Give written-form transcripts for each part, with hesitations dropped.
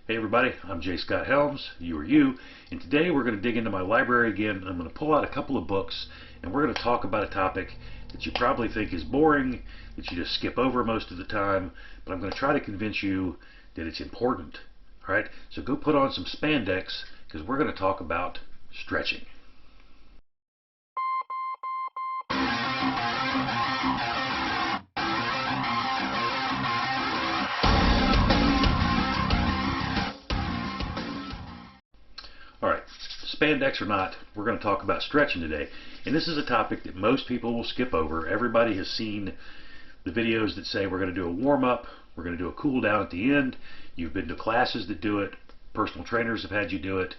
Hey everybody, I'm J. Scott Helms, you are you, and today we're going to dig into my library again, and I'm going to pull out a couple of books, and we're going to talk about a topic that you probably think is boring, that you just skip over most of the time, but I'm going to try to convince you that it's important. Alright, so go put on some spandex, because we're going to talk about stretching. Alright, spandex or not, we're going to talk about stretching today. And this is a topic that most people will skip over. Everybody has seen the videos that say we're going to do a warm-up, we're going to do a cool down at the end. You've been to classes that do it. Personal trainers have had you do it.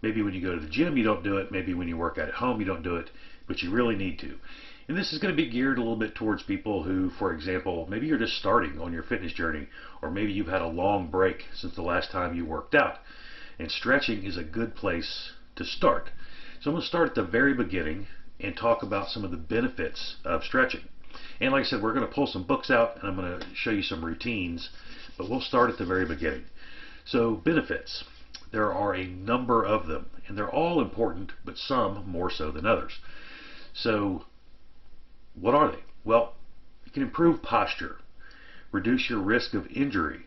Maybe when you go to the gym you don't do it. Maybe when you work out at home you don't do it. But you really need to. And this is going to be geared a little bit towards people who, for example, maybe you're just starting on your fitness journey, or maybe you've had a long break since the last time you worked out. And stretching is a good place to start. So I'm going to start at the very beginning and talk about some of the benefits of stretching. And like I said, we're going to pull some books out and I'm going to show you some routines, but we'll start at the very beginning. So benefits. There are a number of them, and they're all important, but some more so than others. So what are they? Well, you can improve posture, reduce your risk of injury,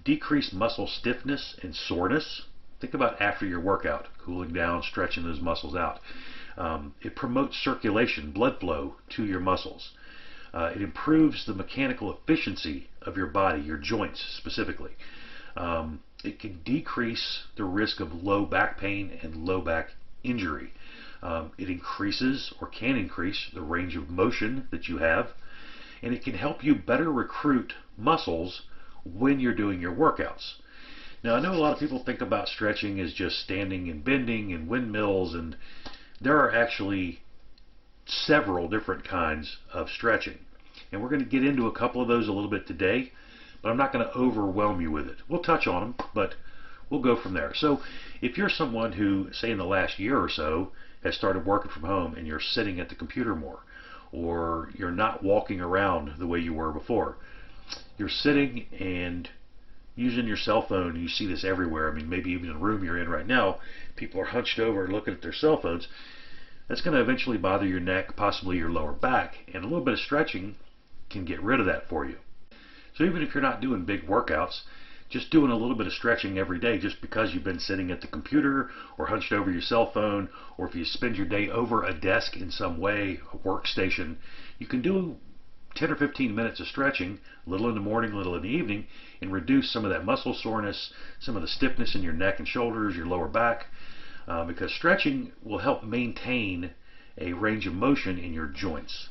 decrease muscle stiffness and soreness. Think about after your workout, cooling down, stretching those muscles out. It promotes circulation, blood flow to your muscles. It improves the mechanical efficiency of your body, your joints specifically. It can decrease the risk of low back pain and low back injury. It increases or can increase the range of motion that you have, and it can help you better recruit muscles when you're doing your workouts. Now I know a lot of people think about stretching as just standing and bending and windmills, and there are actually several different kinds of stretching. And we're going to get into a couple of those a little bit today, but I'm not going to overwhelm you with it. We'll touch on them, but we'll go from there. So if you're someone who, say in the last year or so, has started working from home and you're sitting at the computer more, or you're not walking around the way you were before, you're sitting and using your cell phone. You see this everywhere. I mean, maybe even in the room you're in right now, people are hunched over and looking at their cell phones. That's going to eventually bother your neck, possibly your lower back, and a little bit of stretching can get rid of that for you. So even if you're not doing big workouts, just doing a little bit of stretching every day, just because you've been sitting at the computer or hunched over your cell phone, or if you spend your day over a desk in some way, a workstation, you can do 10 or 15 minutes of stretching, a little in the morning, a little in the evening, and reduce some of that muscle soreness, some of the stiffness in your neck and shoulders, your lower back, because stretching will help maintain a range of motion in your joints.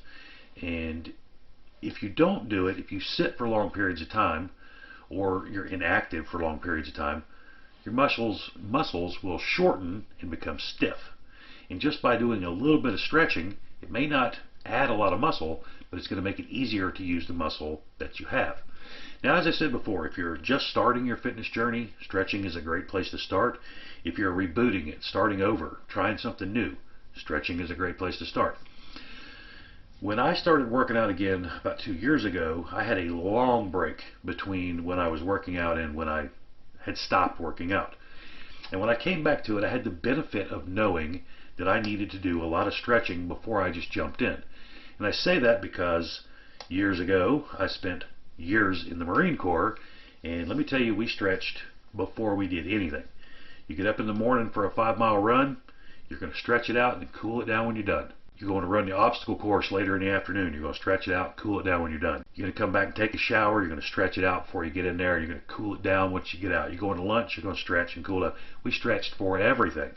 And if you don't do it, if you sit for long periods of time, or you're inactive for long periods of time, your muscles will shorten and become stiff. And just by doing a little bit of stretching, it may not add a lot of muscle, but it's going to make it easier to use the muscle that you have. Now, as I said before, if you're just starting your fitness journey, stretching is a great place to start. If you're rebooting it, starting over, trying something new, stretching is a great place to start. When I started working out again about 2 years ago, I had a long break between when I was working out and when I had stopped working out. And when I came back to it, I had the benefit of knowing that I needed to do a lot of stretching before I just jumped in. And I say that because years ago, I spent years in the Marine Corps, and let me tell you, we stretched before we did anything. You get up in the morning for a 5-mile run, you're going to stretch it out and cool it down when you're done. You're going to run the obstacle course later in the afternoon. You're going to stretch it out, cool it down when you're done. You're going to come back and take a shower. You're going to stretch it out before you get in there. You're going to cool it down once you get out. You're going to lunch. You're going to stretch and cool it. We stretched for everything.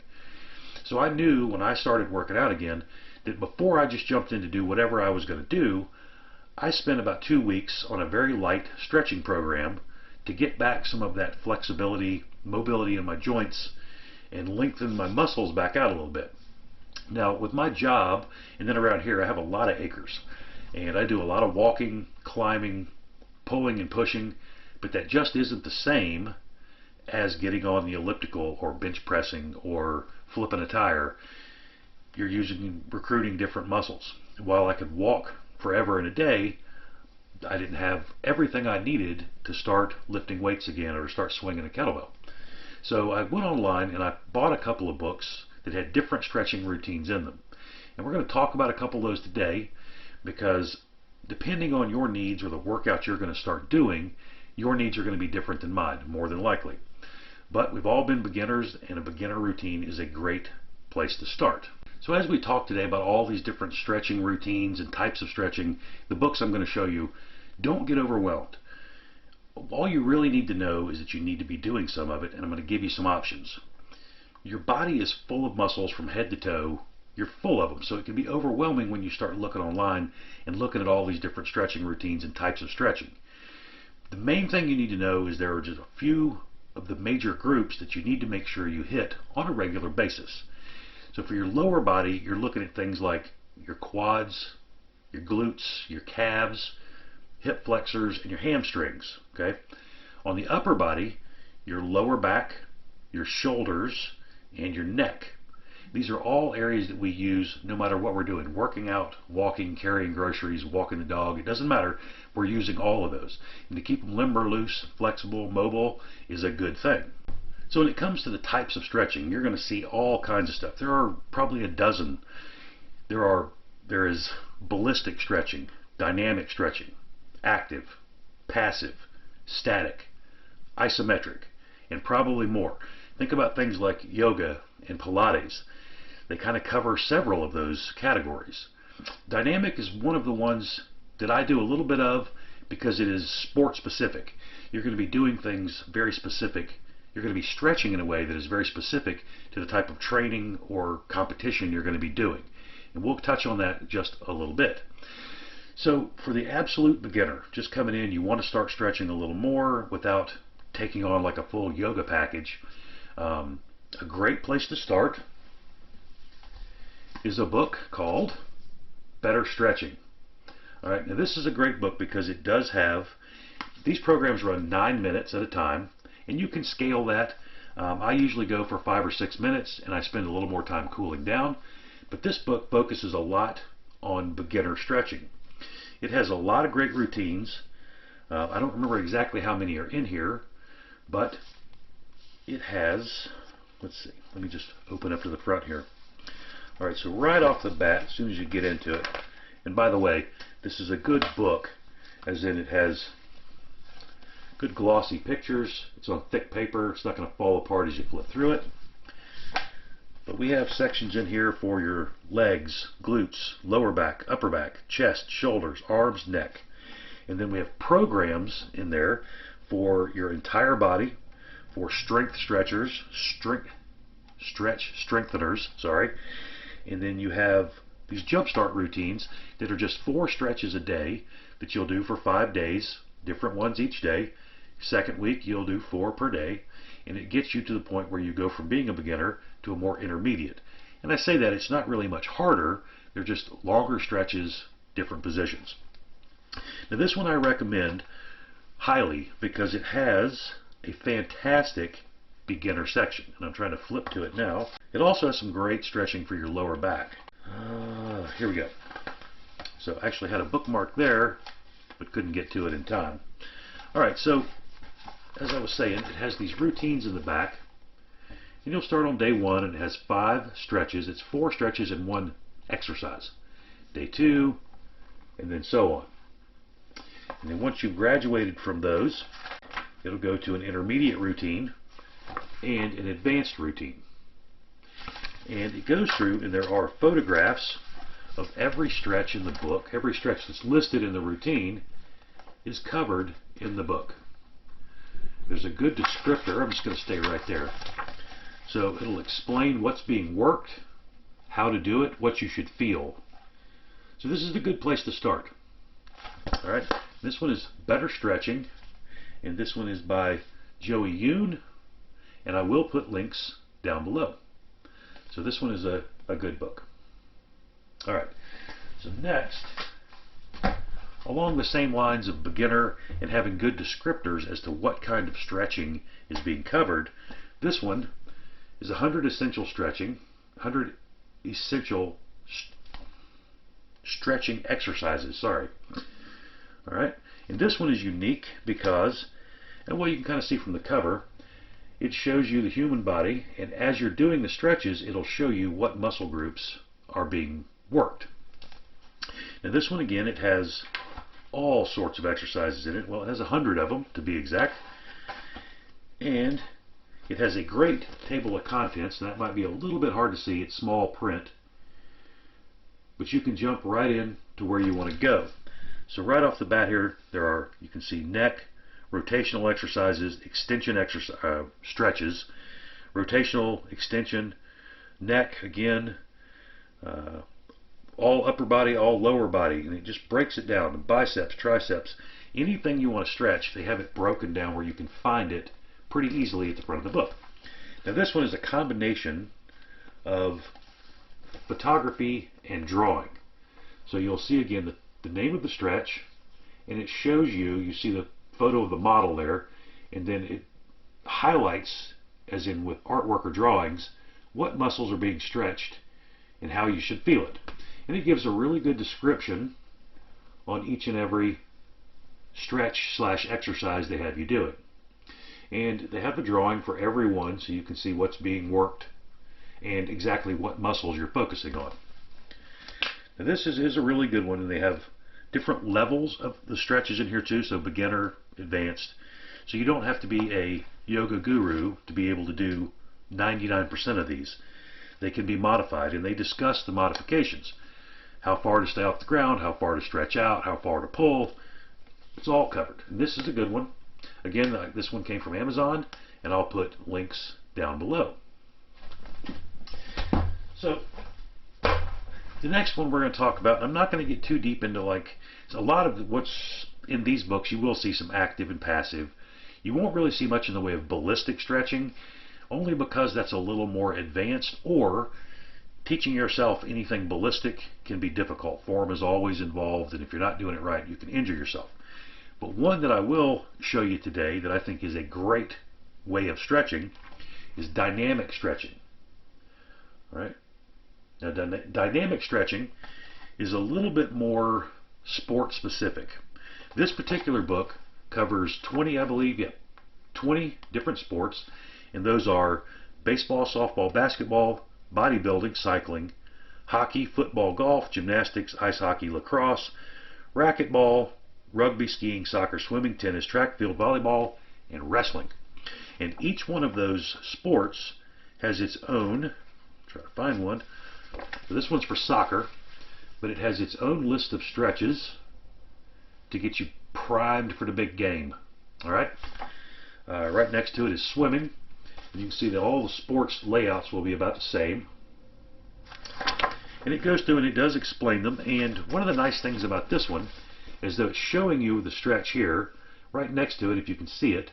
So I knew when I started working out again that before I just jumped in to do whatever I was going to do, I spent about 2 weeks on a very light stretching program to get back some of that flexibility, mobility in my joints, and lengthen my muscles back out a little bit. Now, with my job, and then around here, I have a lot of acres, and I do a lot of walking, climbing, pulling and pushing, but that just isn't the same as getting on the elliptical or bench pressing or flipping a tire. You're recruiting different muscles. While I could walk forever in a day, I didn't have everything I needed to start lifting weights again or to start swinging a kettlebell. So I went online and I bought a couple of books that had different stretching routines in them. And we're going to talk about a couple of those today, because depending on your needs or the workout you're going to start doing, your needs are going to be different than mine, more than likely. But we've all been beginners, and a beginner routine is a great place to start. So as we talk today about all these different stretching routines and types of stretching, the books I'm going to show you, don't get overwhelmed. All you really need to know is that you need to be doing some of it, and I'm going to give you some options. Your body is full of muscles from head to toe. You're full of them, so it can be overwhelming when you start looking online and looking at all these different stretching routines and types of stretching. The main thing you need to know is there are just a few of the major groups that you need to make sure you hit on a regular basis. So for your lower body, you're looking at things like your quads, your glutes, your calves, hip flexors, and your hamstrings. Okay. On the upper body, your lower back, your shoulders, and your neck. These are all areas that we use no matter what we're doing. Working out, walking, carrying groceries, walking the dog, it doesn't matter. We're using all of those. And to keep them limber, loose, flexible, mobile is a good thing. So when it comes to the types of stretching, you're going to see all kinds of stuff. There are probably a dozen. There is ballistic stretching, dynamic stretching, active, passive, static, isometric, and probably more. Think about things like yoga and Pilates. They kind of cover several of those categories. Dynamic is one of the ones that I do a little bit of because it is sport specific. You're going to be doing things very specific. You're going to be stretching in a way that is very specific to the type of training or competition you're going to be doing. And we'll touch on that just a little bit. So for the absolute beginner, just coming in, you want to start stretching a little more without taking on like a full yoga package. A great place to start is a book called Better Stretching. All right, now this is a great book because it does have, these programs run 9 minutes at a time, and you can scale that. I usually go for 5 or 6 minutes, and I spend a little more time cooling down. But this book focuses a lot on beginner stretching. It has a lot of great routines. I don't remember exactly how many are in here, but it has, let's see, let me just open up to the front here. All right, so right off the bat, as soon as you get into it, and by the way, this is a good book, as in it has good glossy pictures. It's on thick paper. It's not going to fall apart as you flip through it. But we have sections in here for your legs, glutes, lower back, upper back, chest, shoulders, arms, neck. And then we have programs in there for your entire body, for strength stretchers, stretch strengtheners, sorry. And then you have these jumpstart routines that are just 4 stretches a day that you'll do for 5 days, different ones each day. Second week you'll do 4 per day, and it gets you to the point where you go from being a beginner to a more intermediate. And I say that it's not really much harder, they're just longer stretches, different positions. Now this one I recommend highly because it has a fantastic beginner section, and I'm trying to flip to it now. It also has some great stretching for your lower back. Here we go. So I actually had a bookmark there, but couldn't get to it in time. Alright, so as I was saying, it has these routines in the back, and you'll start on day 1, and it has 5 stretches. It's 4 stretches and 1 exercise. Day 2, and then so on. And then once you've graduated from those, it'll go to an intermediate routine and an advanced routine. And it goes through, and there are photographs of every stretch in the book. Every stretch that's listed in the routine is covered in the book. There's a good descriptor. I'm just going to stay right there. So it'll explain what's being worked, how to do it, what you should feel. So this is a good place to start. All right. This one is Better Stretching, and this one is by Joey Yoon, and I will put links down below. So this one is a good book. All right. So next, along the same lines of beginner and having good descriptors as to what kind of stretching is being covered, this one is 100 essential stretching, 100 essential stretching exercises, sorry. All right, And this one is unique because, and well, you can kind of see from the cover, it shows you the human body, and as you're doing the stretches, it'll show you what muscle groups are being worked. Now this one, again, it has all sorts of exercises in it. Well, it has 100 of them to be exact. And it has a great table of contents, and that might be a little bit hard to see. It's small print. But you can jump right in to where you want to go. So right off the bat here, you can see neck, rotational exercises, extension stretches, rotational, extension, neck, again, all upper body, all lower body, and it just breaks it down. The biceps, triceps, anything you want to stretch, they have it broken down where you can find it pretty easily at the front of the book. Now this one is a combination of photography and drawing. So you'll see again the name of the stretch, and it shows you see the photo of the model there, and then it highlights, as in with artwork or drawings, what muscles are being stretched and how you should feel it. And it gives a really good description on each and every stretch slash exercise they have you doing. And they have a drawing for every one so you can see what's being worked and exactly what muscles you're focusing on. Now this is a really good one, and they have different levels of the stretches in here too, so beginner, advanced. So you don't have to be a yoga guru to be able to do 99% of these. They can be modified, and they discuss the modifications. How far to stay off the ground, how far to stretch out, how far to pull. It's all covered. And this is a good one. Again, this one came from Amazon, and I'll put links down below. So the next one we're going to talk about, I'm not going to get too deep into a lot of what's in these books. You will see some active and passive. You won't really see much in the way of ballistic stretching, only because that's a little more advanced, or teaching yourself anything ballistic can be difficult. Form is always involved, and if you're not doing it right, you can injure yourself. But one that I will show you today that I think is a great way of stretching is dynamic stretching. All right? Now, dynamic stretching is a little bit more sport specific. This particular book covers 20, I believe, 20 different sports, and those are baseball, softball, basketball, bodybuilding, cycling, hockey, football, golf, gymnastics, ice hockey, lacrosse, racquetball, rugby, skiing, soccer, swimming, tennis, track, field, volleyball, and wrestling. And each one of those sports has its own, try to find one, so this one's for soccer, but it has its own list of stretches to get you primed for the big game. All right? Right next to it is swimming. And you can see that all the sports layouts will be about the same. And it goes through and it does explain them. And one of the nice things about this one is that it's showing you the stretch here. Right next to it, if you can see it,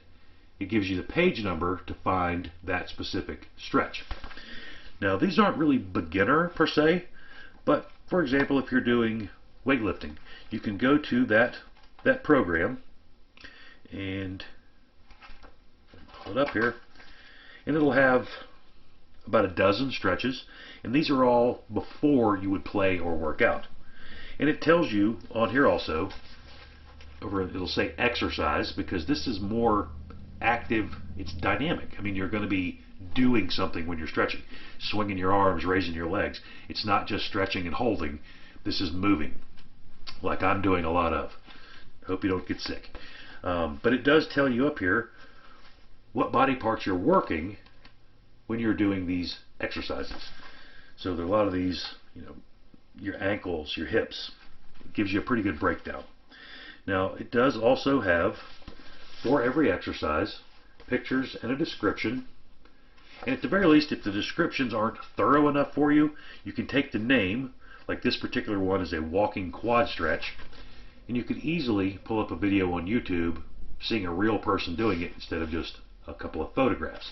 it gives you the page number to find that specific stretch. Now, these aren't really beginner per se, but for example, if you're doing weightlifting, you can go to that program and pull it up here, and it'll have about a dozen stretches, and these are all before you would play or work out. And it tells you on here also, it'll say exercise, because this is more active, it's dynamic. I mean, you're going to be doing something when you're stretching, swinging your arms, raising your legs. It's not just stretching and holding. This is moving, like I'm doing a lot of. Hope you don't get sick. But it does tell you up here what body parts you're working when you're doing these exercises. So there are a lot of these, your ankles, your hips. It gives you a pretty good breakdown. Now, it does also have, for every exercise, pictures and a description. And at the very least, if the descriptions aren't thorough enough for you, you can take the name, like this particular one is a walking quad stretch, and you can easily pull up a video on YouTube seeing a real person doing it instead of just a couple of photographs.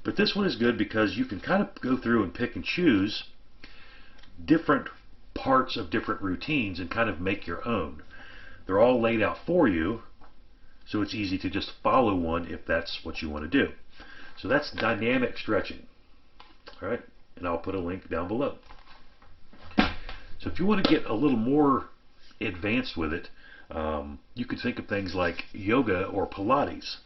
But this one is good because you can kind of go through and pick and choose different parts of different routines and kind of make your own. They're all laid out for you, so it's easy to just follow one if that's what you want to do. So that's dynamic stretching. All right, and I'll put a link down below. So if you want to get a little more advanced with it, You could think of things like yoga or Pilates.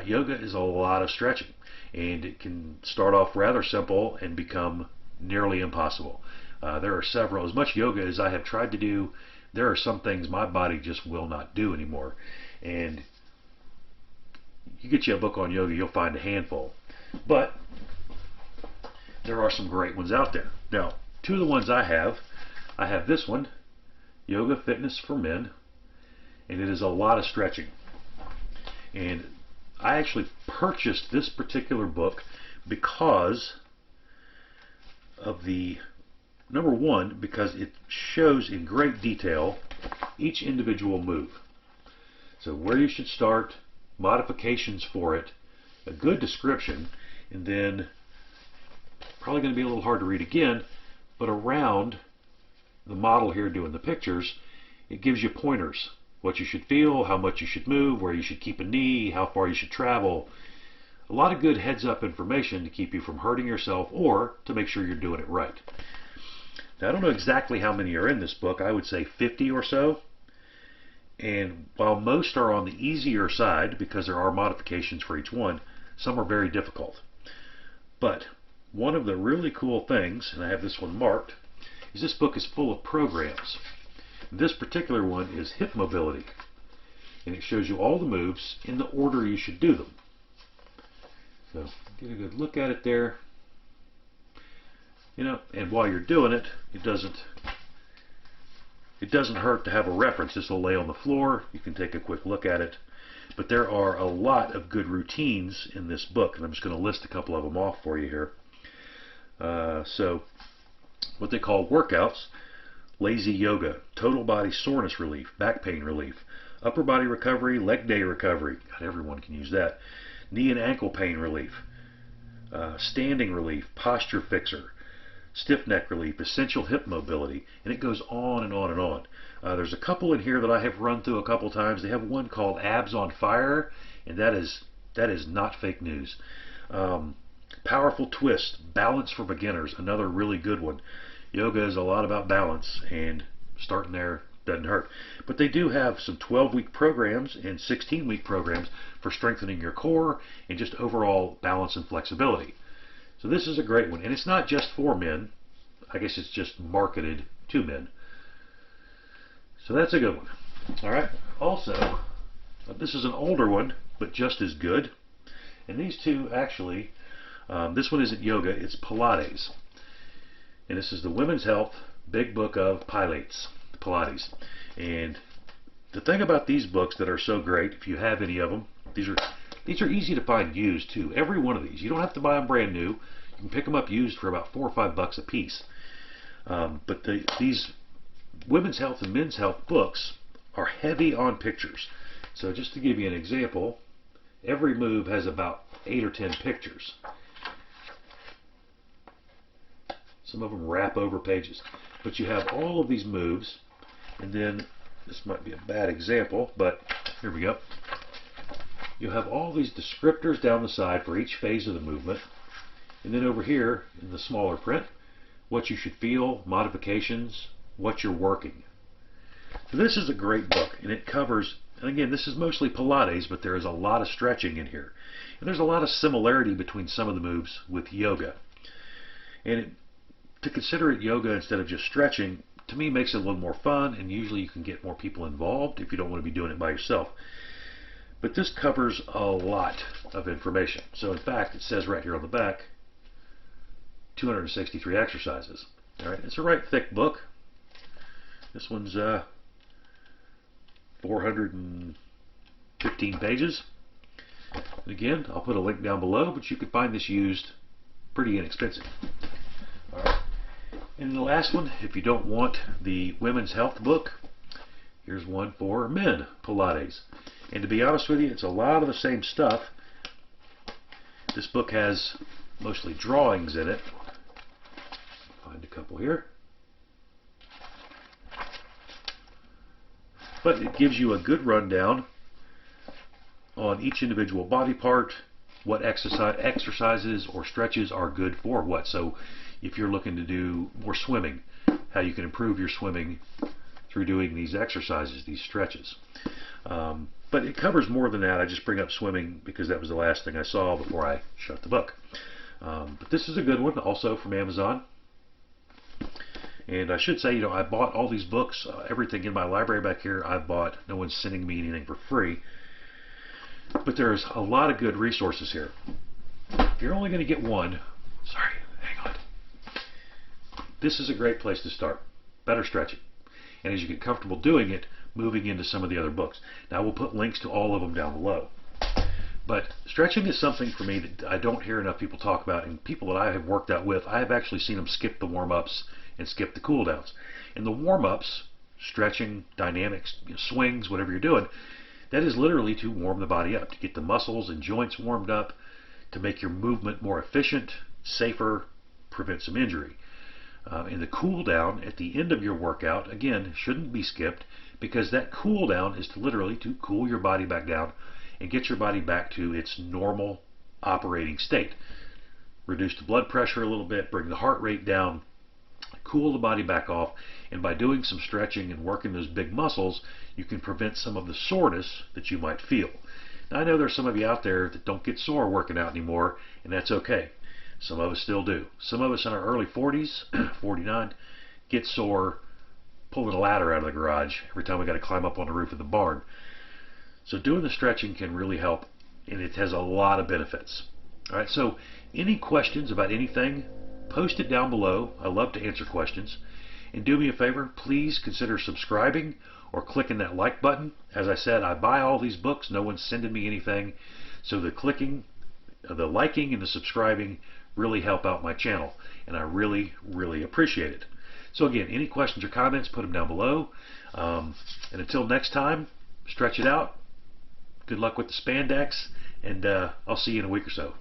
Yoga is a lot of stretching, and it can start off rather simple and become nearly impossible. There are several. As much yoga as I have tried to do, there are some things my body just will not do anymore. And you get you a book on yoga, you'll find a handful. But there are some great ones out there. Now, two of the ones I have this one, Yoga Fitness for Men, and it is a lot of stretching. And I actually purchased this particular book because of the, number one, because it shows in great detail each individual move. So where you should start, modifications for it, a good description, and then probably going to be a little hard to read again, but around the model here doing the pictures, it gives you pointers. What you should feel, how much you should move, where you should keep a knee, how far you should travel. A lot of good heads-up information to keep you from hurting yourself or to make sure you're doing it right. Now, I don't know exactly how many are in this book. I would say 50 or so. And while most are on the easier side, because there are modifications for each one, some are very difficult. But one of the really cool things, and I have this one marked, is this book is full of programs. This particular one is hip mobility, and it shows you all the moves in the order you should do them. So get a good look at it there. You know, and while you're doing it, it doesn't hurt to have a reference. This will lay on the floor. You can take a quick look at it. But there are a lot of good routines in this book, and I'm just going to list a couple of them off for you here. So what they call workouts: lazy yoga, total body soreness relief, back pain relief, upper body recovery, leg day recovery. God, everyone can use that. Knee and ankle pain relief, standing relief, posture fixer, stiff neck relief, essential hip mobility, and it goes on and on and on. There's a couple in here that I have run through a couple times. They have one called Abs on Fire, and that is not fake news. Powerful twist, balance for beginners, another really good one. Yoga is a lot about balance, and starting there doesn't hurt. But they do have some 12-week programs and 16-week programs for strengthening your core and just overall balance and flexibility. So this is a great one, and it's not just for men. I guess it's just marketed to men. So that's a good one. All right. Also, this is an older one, but just as good. And these two actually, this one isn't yoga, it's Pilates. And this is the Women's Health Big Book of Pilates. And the thing about these books that are so great, if you have any of them, these are easy to find used too. Every one of these. You don't have to buy them brand new. You can pick them up used for about $4 or $5 a piece. But these Women's Health and Men's Health books are heavy on pictures. So just to give you an example, every move has about 8 or 10 pictures. Some of them wrap over pages. But you have all of these moves, and then, this might be a bad example, but here we go. You have all these descriptors down the side for each phase of the movement. And then over here, in the smaller print, what you should feel, modifications, what you're working. So this is a great book, and it covers, and again, this is mostly Pilates, but there is a lot of stretching in here. And there's a lot of similarity between some of the moves with yoga. And to consider it yoga instead of just stretching, to me, makes it a little more fun, and usually you can get more people involved if you don't want to be doing it by yourself. But this covers a lot of information. So in fact, it says right here on the back, 263 exercises. All right, it's a right thick book. This one's 415 pages. And again, I'll put a link down below, but you can find this used pretty inexpensive. All right. And the last one, if you don't want the Women's Health book, here's one for men, Pilates. And to be honest with you, it's a lot of the same stuff. This book has mostly drawings in it. Find a couple here. But it gives you a good rundown on each individual body part, what exercises or stretches are good for what. So if you're looking to do more swimming, how you can improve your swimming through doing these exercises, these stretches. But it covers more than that. I just bring up swimming because that was the last thing I saw before I shut the book. But this is a good one, also from Amazon. And I should say, I bought all these books, everything in my library back here I've bought. No one's sending me anything for free. But there's a lot of good resources here. If you're only going to get one, sorry, hang on. This is a great place to start. Better stretching. And as you get comfortable doing it, moving into some of the other books. Now we'll put links to all of them down below. But stretching is something for me that I don't hear enough people talk about, and people that I have worked out with, I have actually seen them skip the warm-ups and skip the cool-downs. And the warm-ups, stretching, dynamics, swings, whatever you're doing, that is literally to warm the body up, to get the muscles and joints warmed up, to make your movement more efficient, safer, prevent some injury. And the cool-down at the end of your workout, again, shouldn't be skipped, because that cool-down is literally to cool your body back down and get your body back to its normal operating state. Reduce the blood pressure a little bit, bring the heart rate down, cool the body back off, and by doing some stretching and working those big muscles, you can prevent some of the soreness that you might feel. Now, I know there's some of you out there that don't get sore working out anymore, and that's okay. Some of us still do. Some of us in our early 40s, 49, get sore pulling a ladder out of the garage every time we got to climb up on the roof of the barn. So doing the stretching can really help, and it has a lot of benefits. All right, so any questions about anything, post it down below. I love to answer questions. And do me a favor, please consider subscribing or clicking that like button. As I said, I buy all these books. No one's sending me anything. So the clicking, the liking, and the subscribing really help out my channel, and I really, really appreciate it. So again, any questions or comments, put them down below. And until next time, stretch it out. Good luck with the spandex, and I'll see you in a week or so.